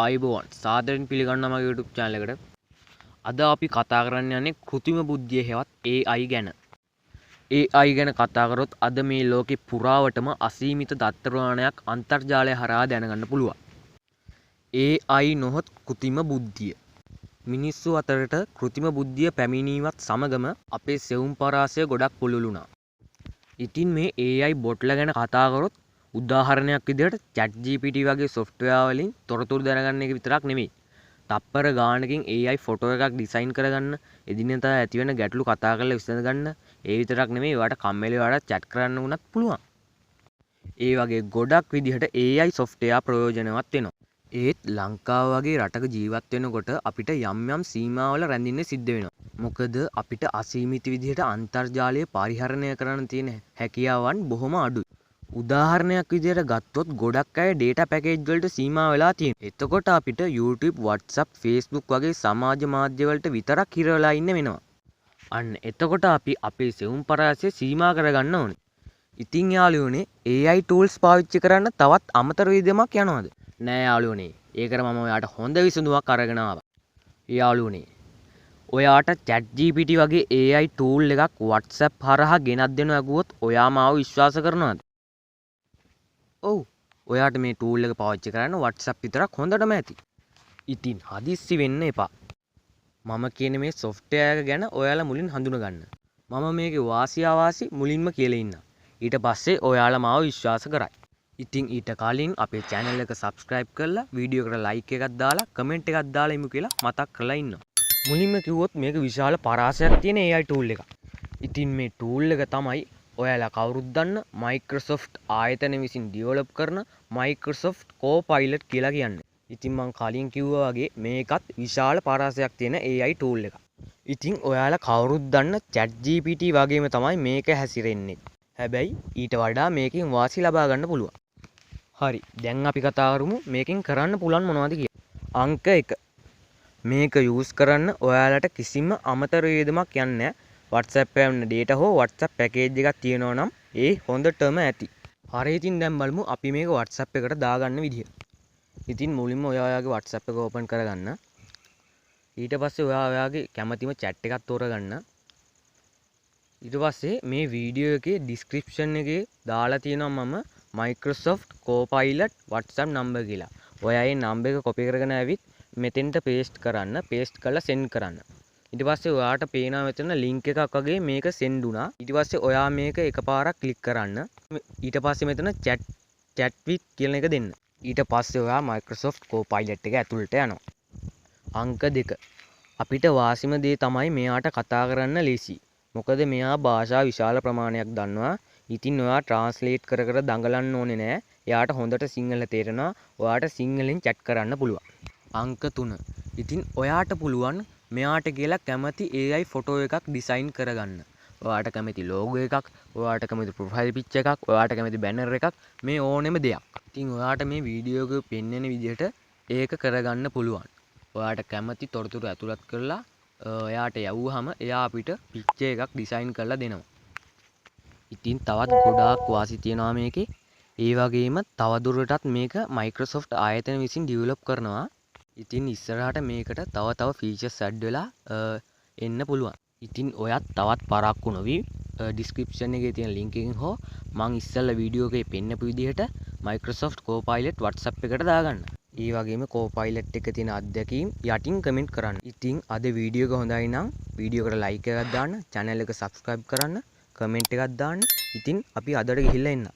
ආයුබෝවන් සාදරයෙන් පිළිගන්නවා මගේ YouTube channel එකට. අද අපි කතා කරන්න යන්නේ කෘත්‍රිම බුද්ධිය හෙවත් AI ගැන. AI ගැන කතා කරොත් අද මේ ලෝකේ පුරාවටම අසීමිත දත්ත ප්‍රමාණයක් අන්තර්ජාලය හරහා දැනගන්න පුළුවන්. AI නොහොත් කෘත්‍රිම බුද්ධිය. මිනිස්සු අතරට කෘත්‍රිම බුද්ධිය පැමිණීමත් සමගම අපේ සෙවුම් පරාසය ගොඩක් පුළුලුණා. ඉතින් මේ AI බොට්ලා ගැන කතා කරොත් උදාහරණයක් විදිහට ChatGPT වගේ software වලින් තොරතුරු දැනගන්න එක විතරක් නෙමෙයි. තප්පර ගානකින් AI ෆොටෝ එකක් ඩිසයින් කරගන්න, එදිනෙදා ඇති වෙන ගැටලු කතා කරලා විසඳගන්න, ඒ විතරක් නෙමෙයි ඔයාලට කම්මැලි වෙලාවට chat කරන්න උනත් පුළුවන්. ඒ වගේ ගොඩක් විදිහට AI software ප්‍රයෝජනවත් වෙනවා. ඒත් ලංකාව වගේ රටක ජීවත් වෙනකොට අපිට යම් යම් සීමාවල රැඳෙන්න සිද්ධ වෙනවා. මොකද අපිට අසීමිත විදිහට අන්තර්ජාලය පරිහරණය කරන්න තියෙන හැකියාවන් බොහොම අඩුයි. උදාහරණයක් විදිහට ගත්තොත් ගොඩක් අය ඩේටා පැකේජ් වලට සීමා වෙලා තියෙනවා. එතකොට අපිට YouTube, WhatsApp, Facebook වගේ සමාජ මාධ්‍ය වලට විතරක් හිර වෙලා ඉන්න වෙනවා. අන්න එතකොට අපි අපේ සෙවුම් පරාසය සීමා කරගන්න ඕනේ. ඉතින් යාළුවනේ AI tools පාවිච්චි කරන්න තවත් අමතර වියදමක් යනවාද? නෑ යාළුවනේ. ඒකට මම ඔයාට හොඳ විසඳුමක් අරගෙන ආවා. යාළුවනේ ඔයාට ChatGPT වගේ AI tool එකක් WhatsApp හරහා ගෙනත් දෙනවා ගුවොත් ඔයා මාව විශ්වාස කරනවද? ඔව්. ඔයාට මේ tool එක පාවිච්චි කරන්න WhatsApp විතරක් හොඳටම ඇති. ඉතින් හදිස්සි වෙන්න එපා. මම කියන මේ software එක ගැන ඔයාලා මුලින් හඳුන ගන්න. මම මේකේ වාසි අවාසි මුලින්ම කියලා ඉන්නම්. ඊට පස්සේ ඔයාලා මාව විශ්වාස කරයි. ඉතින් ඊට කලින් අපේ channel එක subscribe කරලා වීඩියෝ එකට like එකක් දාලා comment එකක් දාලා ඉමු කියලා මතක් කරලා ඉන්නවා. මුලින්ම කිව්වොත් මේක විශාල පරාසයක් තියෙන AI tool එකක්. ඉතින් මේ tool එක තමයි ඔයාලා කවුරුත් දන්න Microsoft ආයතන විසින් ඩෙවලොප් කරන Microsoft Copilot කියලා කියන්නේ. ඉතින් මම කලින් කිව්වා වගේ මේකත් විශාල පරාසයක් තියෙන AI tool එකක්. ඉතින් ඔයාලා කවුරුත් දන්න ChatGPT වගේම තමයි මේක හැසිරෙන්නේ. හැබැයි ඊට වඩා මේකෙන් වාසි ලබා ගන්න පුළුවන්. හරි. දැන් අපි කතා කරමු මේකෙන් කරන්න පුළුවන් මොනවද කියලා. අංක 1. මේක use කරන්න ඔයාලට කිසිම අමතර වියදමක් යන්නේ නැහැ. WhatsApp එකේ data හෝ WhatsApp package එකක් තියෙනවා නම් ඒ හොඳටම ඇති. හරි ඉතින් දැන් බලමු අපි මේක WhatsApp එකට දාගන්න විදිය. ඉතින් මුලින්ම ඔයාගේ WhatsApp එක open කරගන්න. ඊට පස්සේ ඔයාගේ කැමතිම chat එකක් තෝරගන්න. ඊට පස්සේ මේ වීඩියෝ එකේ description එකේ දාලා තියෙනවා මම Microsoft Copilot WhatsApp number කියලා. ඔයා ඒ number එක copy කරගෙන ආවිත් මෙතෙන්ට paste කරන්න. paste කරලා send කරන්න. ඊට පස්සේ ඔයාට පේනවා මෙතන link එකක් වගේ මේක send වුණා. ඊට පස්සේ ඔයා මේක එකපාරක් click කරන්න. ඊට පස්සේ මෙතන chat with කියන එක දෙන්න. ඊට පස්සේ ඔයා Microsoft Copilot එක ඇතුළට යනවා. අංක 2. අපිට වාසිම දේ තමයි මෙයාට කතා කරන්න ලේසි. මොකද මෙයා භාෂා විශාල ප්‍රමාණයක් දන්නවා. ඉතින් ඔයා translate කර කර දඟලන්න ඕනේ නෑ. එයාට හොඳට සිංහල තේරෙනවා. ඔයාට සිංහලෙන් chat කරන්න පුළුවන්. අංක 3. ඉතින් ඔයාට පුළුවන් මෙයාට කියලා කැමති AI ෆොටෝ එකක් ඩිසයින් කරගන්න. ඔයාට කැමති ලෝගෝ එකක්, ඔයාට කැමති ප්‍රොෆයිල් පික්චර් එකක්, ඔයාට කැමති බැනර් එකක්, මේ ඕනෙම දෙයක්. ඉතින් ඔයාට මේ වීඩියෝ එකේ පෙන්වන විදිහට ඒක කරගන්න පුළුවන්. ඔයාට කැමති තොරතුරු ඇතුළත් කරලා එයාට යවුවාම එයා අපිට පික්චර් එකක් ඩිසයින් කරලා දෙනවා. ඉතින් තවත් ගොඩාක් වාසි තියෙනවා මේකේ. ඒ වගේම තවදුරටත් මේක Microsoft ආයතන විසින් ඩෙවලොප් කරනවා. ඉතින් ඉස්සරහට මේකට තව ෆීචර්ස් ඇඩ් වෙලා එන්න පුළුවන්. ඉතින් ඔයත් තවත් පරක්කු නොවි description එකේ තියෙන link එකෙන් හෝ මම ඉස්සෙල්ලා වීඩියෝ එකේ පෙන්නපු විදිහට Microsoft Copilot WhatsApp එකට දාගන්න. ඒ වගේම Copilot එකේ තියෙන අත්දැකීම් යටින් කමෙන්ට් කරන්න. ඉතින් අද වීඩියෝ එක හොඳයි නම් වීඩියෝ එකට like එකක් දාන්න, channel එක subscribe කරන්න, comment එකක් දාන්න. ඉතින් අපි අදට ගිහිල්ලා එන්න.